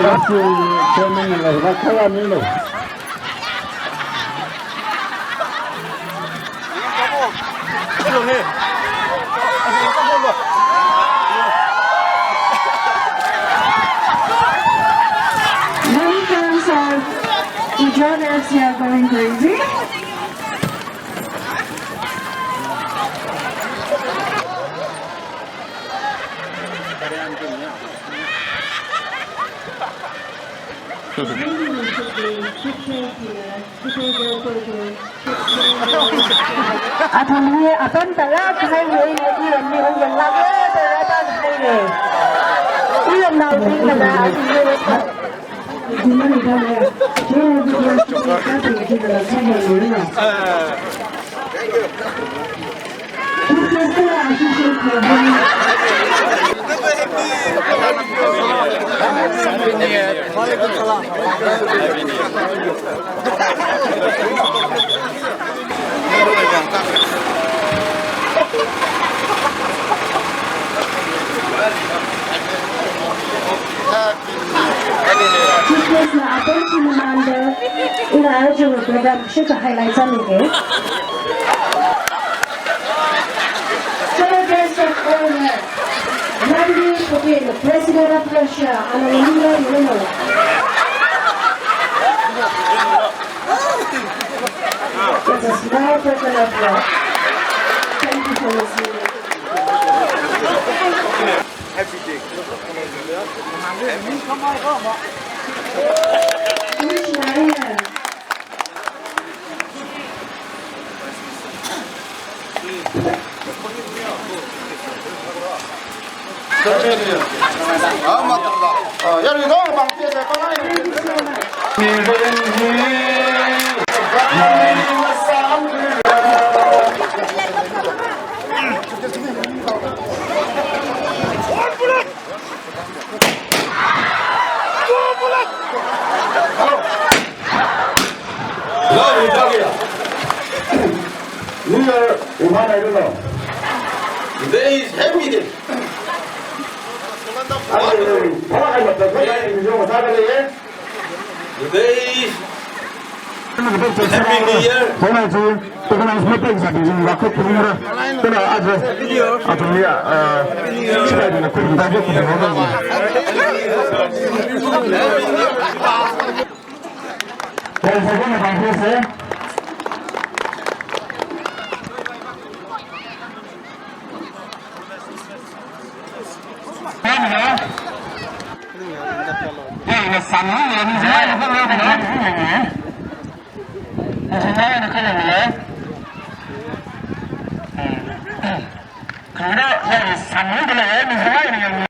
같이 되는 거가 가야밀로. Many fans of John FC are going crazy. Thằng Apan tala khai người này đi làm gì không dừng lắm đấy, tala ta khai người. Đi làm nào đi là đã đi mà đi đâu vậy? Chứ đi làm ta thì là khai người nữa. Chicos na atin sinumanda inaayos yung program siya sa highlights sa mga. Fellow guests of honor, Vladimir Putin, President of Russia, and Alina Yunov. It's a small person of love. Thank you for listening. Today is happy day. Today is Happy New Year. Dengan seperti yang saya waktu pengira, kena ada atau dia saya dengan kurang tahu kurang. Dan saya nak bangkit saya. Ini sama ni saya nak berapa ni? Saya nak kerja ni. Kalau saya sama ni, saya ni.